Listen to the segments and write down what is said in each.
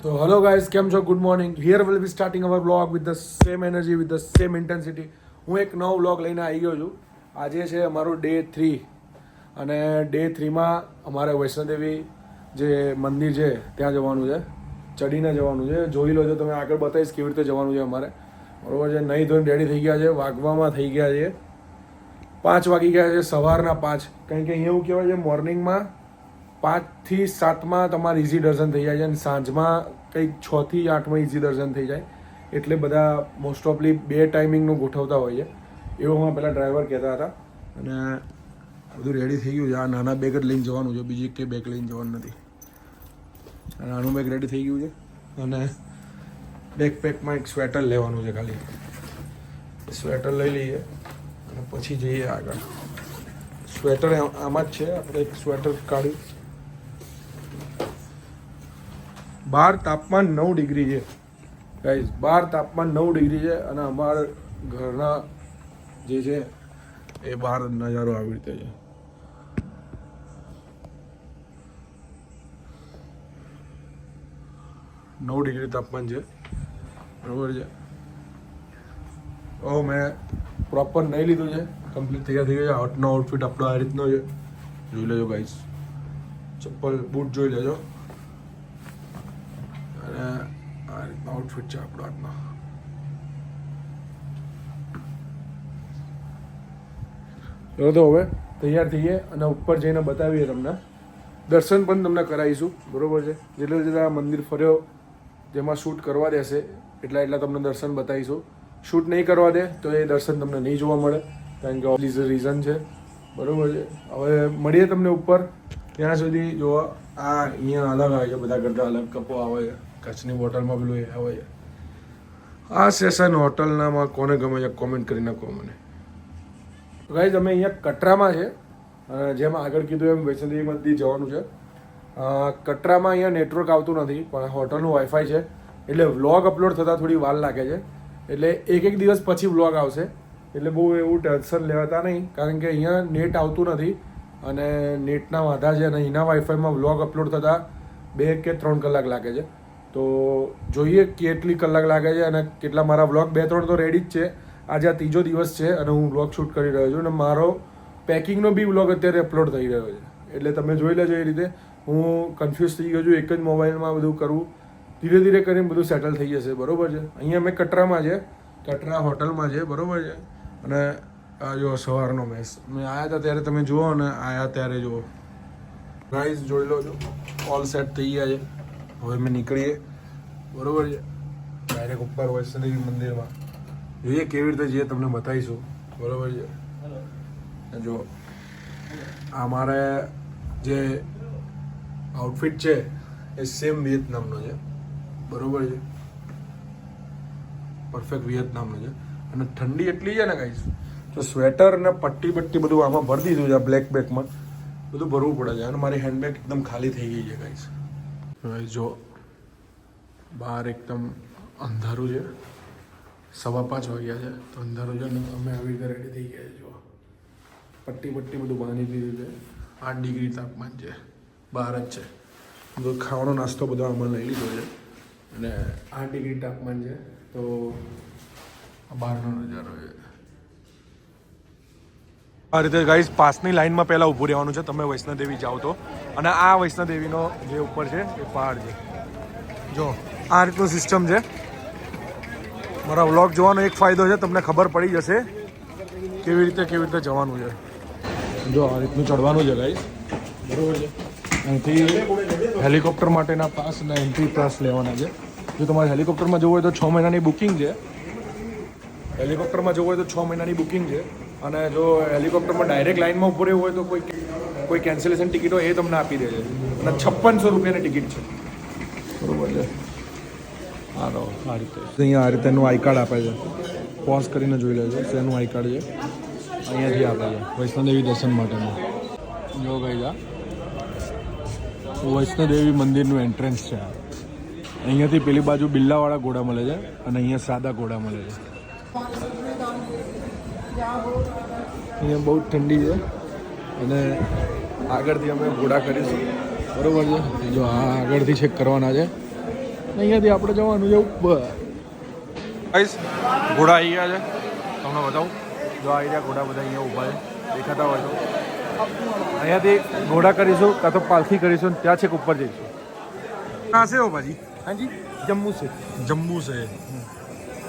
તો hello guys, કેમ છો? Good morning. Here will be starting our vlog with the same energy, with the same intensity. હું એક નવો વ્લોગ લઈને આવી ગયો છું. આજે છે અમારું ડે 3 અને ડે 3માં અમારે વૈષ્ણોદેવી જે મંદિર છે ત્યાં જવાનું છે, ચડીને જવાનું છે. જોઈ લો છો તમે, આગળ બતાવીશ કેવી રીતે જવાનું છે અમારે. બરોબર છે. નહીં ધોઈને રેડી થઈ ગયા છે, વાગવામાં થઈ ગયા છે 5 વાગી ગયા છે, સવારના 5. કારણ કે અહીંયા એવું કહેવાય છે મોર્નિંગમાં 5 થી 7માં તમારે ઇઝી દર્શન થઈ જાય છે અને સાંજમાં કંઈક 6 થી 8માં ઇઝી દર્શન થઈ જાય. એટલે બધા મોસ્ટ ઓફલી 2 ટાઈમિંગનું ગોઠવતા હોય છે. એવું અમારા પહેલાં ડ્રાઈવર કહેતા હતા. અને બધું રેડી થઈ ગયું છે. આ નાના બેગ જ લઈને જવાનું છે, બીજી કંઈ બેગ લઈને જવાનું નથી. આ નાનું બેગ રેડી થઈ ગયું છે અને બેકપેકમાં એક સ્વેટર લેવાનું છે. ખાલી સ્વેટર લઈ લઈએ અને પછી જઈએ આગળ. સ્વેટર આમાં જ છે, આપણે એક સ્વેટર કાઢ્યું. બહાર તાપમાન 9 ડિગ્રી છે ગાઈઝ, બહાર તાપમાન 9 ડિગ્રી છે અને અમારા ઘરના જે છે એ બહાર નજારો આવી રીતે છે. નવ ડિગ્રી તાપમાન છે, બરાબર છે. મેં પ્રોપર નહીં લીધું છે, કમ્પ્લીટ તૈયાર થઈ ગયો છે. આઉટનો આઉટફિટ આપણો આ રીતનો છે, જોઈ લેજો ગાઈઝ. ચપ્પલ બૂટ જોઈ લેજો અને આ રીતનો આઉટફિટ છે આપણો આજનો. ચલો તો હવે તૈયાર થઈએ અને ઉપર જઈને બતાવીએ તમને. દર્શન પણ તમને કરાવીશું, બરોબર છે. જેટલા જેટલા મંદિર ફર્યો જેમાં શૂટ કરવા દેશે એટલા તમને દર્શન બતાવીશું. શૂટ નહીં કરવા દે તો એ દર્શન તમને નહીં જોવા મળે, કારણ કે ઓલ ઇઝ અ રીઝન છે, બરોબર છે. હવે મળીએ તમને ઉપર. ત્યાં સુધી જોવા આ અહીંયા અલગ આવે છે, બધા કરતાં અલગ કપો આવે છે. કચ્છની બોટલમાં પેલું એ આવે છે. આ સેશન હોટલનામાં કોને ગમે છે કોમેન્ટ કરી નાખો મને. ગાઈઝ અમે અહીંયા કટરામાં છે, જેમ આગળ કીધું એમ વૈષ્ણોદેવી મંદિર જવાનું છે. કટરામાં અહીંયા નેટવર્ક આવતું નથી, પણ હોટલનું વાઈફાઈ છે, એટલે વ્લોગ અપલોડ થતાં થોડી વાર લાગે છે. એટલે એક દિવસ પછી વ્લોગ આવશે, એટલે બહુ એવું ટેન્શન લેવાતા નહીં, કારણ કે અહીંયા નેટ આવતું નથી અને નેટના વાંધા છે અને અહીંના વાઈફાઈમાં વ્લોગ અપલોડ થતાં 2 કે 3 કલાક લાગે છે. તો જોઈએ કેટલી કલાક લાગે છે અને કેટલા. મારા વ્લોગ 2-3 તો રેડી જ છે. આજે આ 3જો દિવસ છે અને હું વ્લોગ શૂટ કરી રહ્યો છું અને મારો પેકિંગનો બી વ્લોગ અત્યારે અપલોડ થઈ રહ્યો છે. એટલે તમે જોઈ લેજો એ રીતે. હું કન્ફ્યુઝ થઈ ગયો છું, એક જ મોબાઈલમાં બધું કરવું. ધીરે ધીરે કરીને બધું સેટલ થઈ જશે, બરોબર છે. અહીંયા અમે કટરામાં છે, કટરા હોટલમાં છે, બરોબર છે. અને આ જો સવારનો મેસ મેં આવ્યા હતા ત્યારે તમે જુઓ અને આવ્યા ત્યારે જુઓ. ગાઈઝ જોઈ લો છો, ઓલ સેટ થઈ ગયા છે. હવે અમે નીકળીએ, બરોબર છે. ડાયરેક્ટ ઉપર વૈષ્ણોદેવી મંદિરમાં જોઈએ કેવી રીતે જઈએ તમને બતાવીશું, બરોબર છે. જો આ મારે જે આઉટફિટ છે એ સેમ વિયેતનામનો છે, બરોબર છે. પરફેક્ટ વિયેતનામનો છે અને ઠંડી એટલી છે ને ગાઈસ, તો સ્વેટર ને પટ્ટી બધું આમાં ભરી દીધું છે. આ બ્લેક બેગમાં બધું ભરવું પડે છે અને મારી હેન્ડબેગ એકદમ ખાલી થઈ ગઈ છે ગાઈસ. જો બહાર એકદમ અંધારું છે, 5:15 વાગ્યા છે, તો અંધારું છે અને અમે આવી રીતે રેડી થઈ ગયા છે. જો પટ્ટી બધું બાંધી દીધું છે. 8 ડિગ્રી તાપમાન છે, બહાર જ છે. બધો ખાવાનો નાસ્તો બધો આમાં લઈ લીધો છે અને 8 ડિગ્રી તાપમાન છે. તો આ બહારનો નજારો છે આ રીતે ગાઈસ. પાસની લાઈનમાં પહેલાં ઊભું રહેવાનું છે તમે વૈષ્ણોદેવી જાઓ તો. અને આ વૈષ્ણોદેવીનો જે ઉપર છે એ પહાડ છે. જો આ રીતનું સિસ્ટમ છે. મારા વ્લોગ જોવાનો એક ફાયદો છે, તમને ખબર પડી જશે કેવી રીતે જવાનું છે. જો આ રીતનું ચડવાનું છે ગાઈસ, બરોબર છે. અહીંથી હેલિકોપ્ટર માટેના પાસ અને એન્ટ્રી પાસ લેવાના છે. જો તમારે હેલિકોપ્ટરમાં જવું હોય તો 6 મહિનાની બુકિંગ છે. હેલિકોપ્ટરમાં જવું હોય તો 6 મહિનાની બુકિંગ છે. અને જો હેલિકોપ્ટરમાં ડાયરેક્ટ લાઇનમાં ઊભું રહેવું હોય તો કોઈ કેન્સલેશન ટિકિટ હોય એ તમને આપી દે છે. અને 5600 રૂપિયાની ટિકિટ છે, બરોબર છે. આ રીતે અહીંયા આ રીતે એનું આઈ કાર્ડ આપે છે. પોઝ કરીને જોઈ લેજો, શેનું આઈ કાર્ડ છે. અહીંયાથી આપે છે વૈષ્ણોદેવી દર્શન માટેનું. જો ભાઈ આ વૈષ્ણોદેવી મંદિરનું એન્ટ્રન્સ છે. અહીંયાથી પેલી બાજુ બિલ્લાવાળા ઘોડા મળે છે અને અહીંયા સાદા ઘોડા મળે છે. અહીંયા બહુ ઠંડી છે અને આગળથી અમે ઘોડા કરીશું, બરોબર છે. જો આ આગળથી ચેક કરવાના છે અહીંયાથી આપણે જવાનું છે ઉપર. ગાઈસ ઘોડા આવી ગયા છે, તમને બતાવું. જો આવી રહ્યા ઘોડા બધા અહીંયા ઊભા છે, દેખાતા હોય તો. અહીંયાથી ઘોડા કરીશું કાં તો પાલખી કરીશું, ત્યાં છેક ઉપર જઈશું. कहाँ से हो भाजी? हाँ जी, जम्मू से. जम्मू से.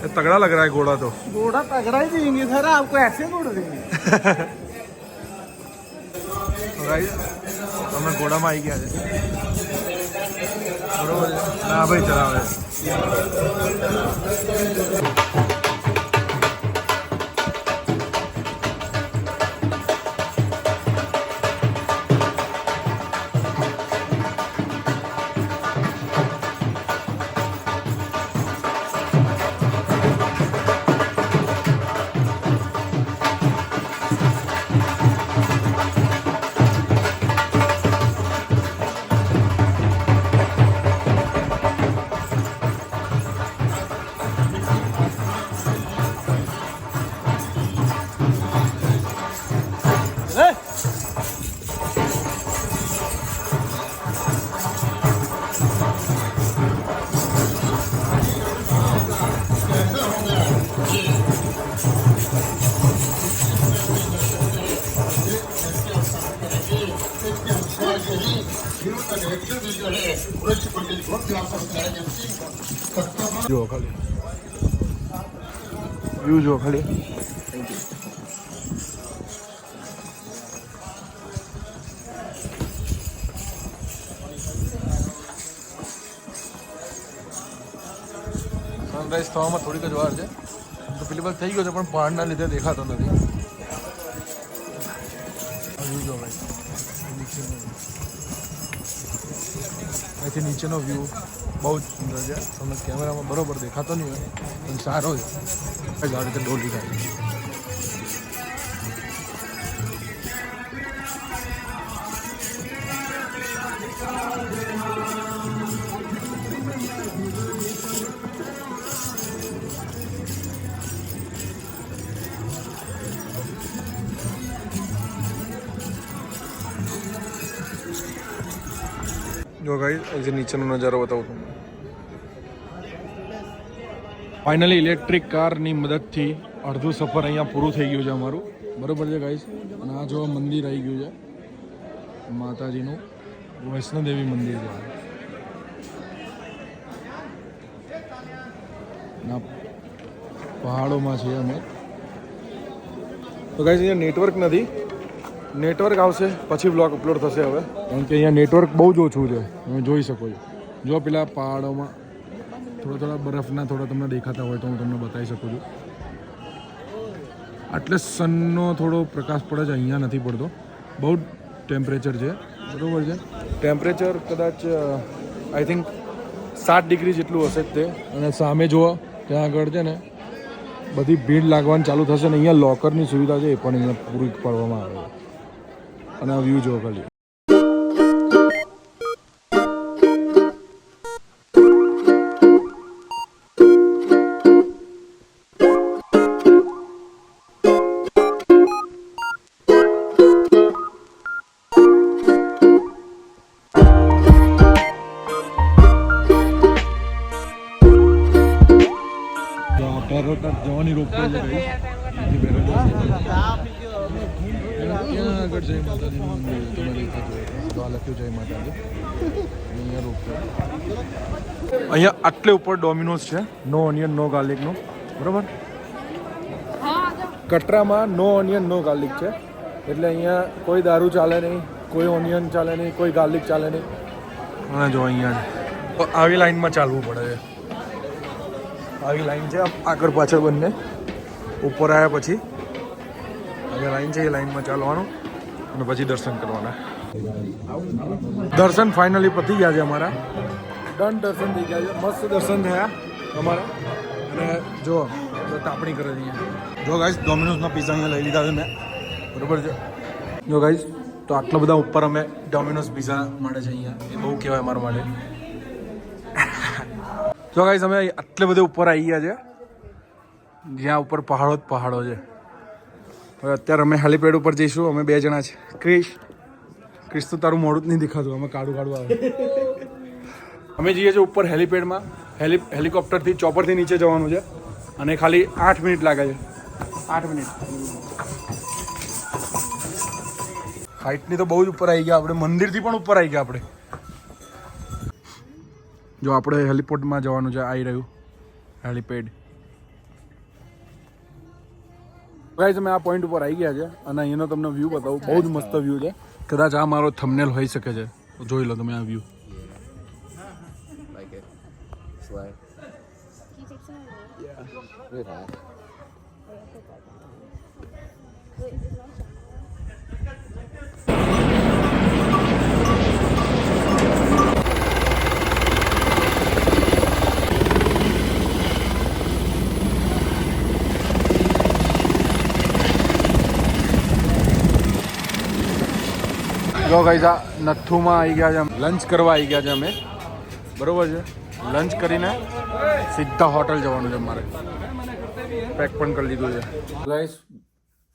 ये तगड़ा लग रहा है घोड़ा तो. घोड़ा तगड़ा ही देंगे सर, आपको ऐसे घोड़ा देंगे. गाइस અમે ઘોડામાં આવી ગયા છે, બરોબર છે. હા ભાઈ ચલાવે. જો ખાલી વ્યૂ જો ખાલી. સનરાઈઝ થવામાં થોડીક જ વાર છે, તો પેલી બાદ થઈ ગયો છે પણ પહાડના લીધે દેખાતો નથી. વ્યૂ જો ભાઈ, અહીંથી નીચેનો વ્યૂ બહુ જ સુંદર છે. તમને કેમેરામાં બરોબર દેખાતો નહીં હોય પણ સારો છે. આ રીતે ડોલી થાય. જો ગાઈસ અહીંથી નીચેનો નજારો બતાવું તમને. ફાઇનલી ઇલેક્ટ્રિક કારની મદદથી અડધું સફર અહીંયા પૂરું થઈ ગયું છે અમારું, બરોબર છે ગાઈસ. અને આ જો મંદિર આવી ગયું છે માતાજીનું, વૈષ્ણોદેવી મંદિર છે. ના પહાડોમાં છીએ અમે. તો ગાઈસ અહીંયા નેટવર્ક નથી, નેટવર્ક આવશે પછી બ્લોગ અપલોડ થશે હવે, કારણ કે અહીંયા નેટવર્ક બહુ જ ઓછું છે. તમે જોઈ શકો છો. જો પેલા પહાડોમાં થોડા બરફના થોડા તમને દેખાતા હોય તો હું તમને બતાવી શકું છું. આટલે સનનો થોડો પ્રકાશ પડે છે, અહીંયા નથી પડતો. બહુ ટેમ્પરેચર છે, બરાબર છે. ટેમ્પરેચર કદાચ આઈ થિંક 7 ડિગ્રી જેટલું હશે જ તે. અને સામે જુઓ ત્યાં આગળ છે ને બધી ભીડ લાગવાની ચાલુ થશે ને અહીંયા લોકરની સુવિધા છે એ પણ અહીંયા પૂરી પાડવામાં આવે છે. અને આ વ્યૂ જો ખાલી. જવાની રોક છે ત્યાં આગળ જય માતાજીનું મંદિર તમે દેખાતું તો આ લખ્યું જય માતાજી. અહીંયા રોક. અહીંયા આટલે ઉપર ડોમિનોઝ છે, નો ઓનિયન નો ગાર્લિકનું, બરાબર. કટરામાં નો ઓનિયન નો ગાર્લિક છે, એટલે અહીંયા કોઈ દારૂ ચાલે નહીં, કોઈ ઓનિયન ચાલે નહીં, કોઈ ગાર્લિક ચાલે નહીં. અને જો અહીંયા આવી લાઈનમાં ચાલવું પડે છે. આવી લાઈન છે આગળ પાછળ બંને. ઉપર આવ્યા પછી હવે લાઈન છે, એ લાઈનમાં ચાલવાનું અને પછી દર્શન કરવાના. દર્શન ફાઇનલી પતી ગયા છે અમારા. ડન દર્શન થઈ ગયા છે, મસ્ત દર્શન થયા અમારા. અને જો તાપણી કરે છે અહીંયા. જો ગાઈસ ડોમિનોઝના પિઝા અહીંયા લઈ લીધા છે મેં, બરાબર છે. જો ગાઈસ તો આટલા બધા ઉપર અમે ડોમિનોઝ પિઝા મળે છે અહીંયા, એ બહુ કહેવાય અમારા માટે. જો ગાઈસ અમે આટલે બધે ઉપર આવી ગયા છે, જ્યાં ઉપર પહાડો જ પહાડો છે. હવે અત્યારે અમે હેલીપેડ ઉપર જઈશું. અમે 2 જણા છે. ક્રિશ તો તારું મોડું જ નહીં દેખાતું, અમે કાળું આવે. અમે જઈએ છીએ ઉપર હેલિપેડમાં. હેલિકોપ્ટરથી ચોપરથી નીચે જવાનું છે અને ખાલી 8 મિનિટ લાગે છે. 8 મિનિટ. હાઇટની તો બહુ જ ઉપર આવી ગયા આપણે. મંદિરથી પણ ઉપર આવી ગયા આપણે. જો આપણે હેલિપોર્ટમાં જવાનું છે. આવી રહ્યું હેલિપેડ. ગાઈસ અમે આ પોઈન્ટ ઉપર આવી ગયા છે અને અહીંયાનો તમને વ્યૂ બતાવું. બહુ જ મસ્ત વ્યૂ છે. કદાચ આ મારો થંબનેલ હોઈ શકે છે. જોઈ લો તમે આ view. Like it. Slay. Yeah. Really hot. જો ગાઈસ આ નથ્થુમાં આવી ગયા છે. લંચ કરવા આવી ગયા છે અમે. બરોબર છે. લંચ કરીને સીધા હોટલ જવાનું છે મારે. પેક પણ કરી લીધું છે. ગાઈસ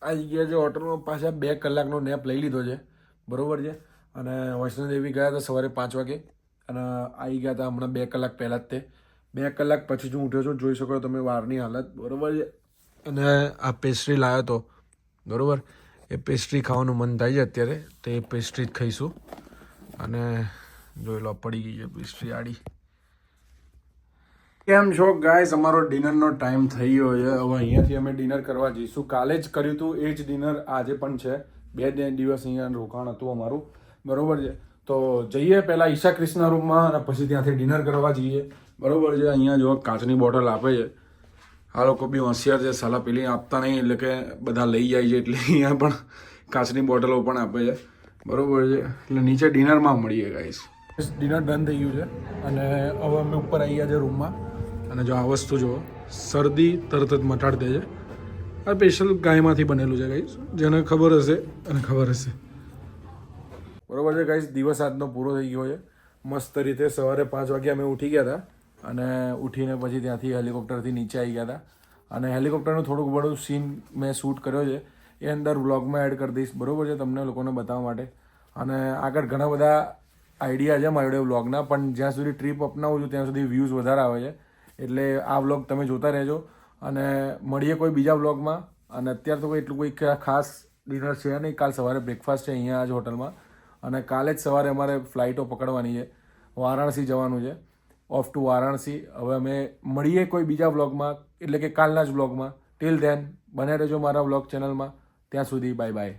આવી ગયા છે હોટલમાં. પાછા 2 કલાકનો નેપ લઈ લીધો છે. બરોબર છે. અને વૈષ્ણોદેવી ગયા હતા સવારે 5 વાગે અને આવી ગયા હતા હમણાં 2 કલાક પહેલાં જ. તે 2 કલાક પછી હું ઉઠ્યો છું. જોઈ શકો છો તમે વારની હાલત. બરોબર છે. અને આ પેસ્ટ્રી લાવ્યો હતો. બરોબર. એ પેસ્ટ્રી ખાવાનું મન થાય છે અત્યારે. તો એ પેસ્ટ્રી જ ખાઈશું. અને જોઈ લો પડી ગઈ છે પેસ્ટ્રી આડી. કેમ છો ગાઈસ? અમારો ડિનરનો ટાઈમ થઈ ગયો છે. હવે અહીંયાથી અમે ડિનર કરવા જઈશું. કાલે જ કર્યું હતું એ જ ડિનર આજે પણ છે. 2 દિવસ અહીંયા રોકાણ હતું અમારું. બરોબર છે. તો જઈએ પહેલાં ઈશા ક્રિષ્ના રૂમમાં અને પછી ત્યાંથી ડિનર કરવા જઈએ. બરોબર છે. અહીંયા જો કાચની બોટલ આપે છે. આ લોકો બી હોશિયાર છે. સાલા પેલી આપતા નહીં એટલે કે બધા લઈ જાય છે. એટલે અહીંયા પણ કાચની બોટલો પણ આપે છે. બરોબર છે. એટલે નીચે ડિનરમાં મળીએ ગાઈસ. ડિનર ડન થઈ ગયું છે અને હવે અમે ઉપર આવી ગયા છે રૂમમાં. અને જો આ વસ્તુ જુઓ, શરદી તરત જ મટાડી દે છે. આ સ્પેશિયલ ગાયમાંથી બનેલું છે ગાઈસ. જેને ખબર હશે અને ખબર હશે. બરોબર છે ગાઈસ. દિવસ આજનો પૂરો થઈ ગયો છે મસ્ત રીતે. સવારે 5 વાગે અમે ઉઠી ગયા હતા અને ઉઠીને પછી ત્યાંથી હેલિકોપ્ટરથી નીચે આવી ગયા હતા. અને હેલિકોપ્ટરનું થોડુંક બડું સીન મેં શૂટ કર્યો છે. એ અંદર વ્લોગમાં એડ કરી દઈશ. બરોબર છે. તમને લોકોને બતાવવા માટે. અને આગળ ઘણા બધા આઈડિયા છે મારી જોડે વ્લોગના. પણ જ્યાં સુધી ટ્રીપ અપનાવું છું ત્યાં સુધી વ્યૂઝ વધારે આવે છે. એટલે આ વ્લોગ તમે જોતા રહેજો. અને મળીએ કોઈ બીજા વ્લોગમાં. અને અત્યારે તો કોઈ એટલું કોઈ ખાસ ડિનર છે નહીં. કાલ સવારે બ્રેકફાસ્ટ છે અહીંયા જ હોટલમાં. અને કાલે જ સવારે અમારે ફ્લાઇટો પકડવાની છે. વારાણસી જવાનું છે. Off to Varanasi. હવે અમે મળીએ કોઈ બીજા વ્લોગમાં. એટલે કે કાલના જ વ્લોગમાં. ટિલ ધેન બને રહેજો મારા વ્લોગ ચેનલમાં. ત્યાં સુધી બાય બાય.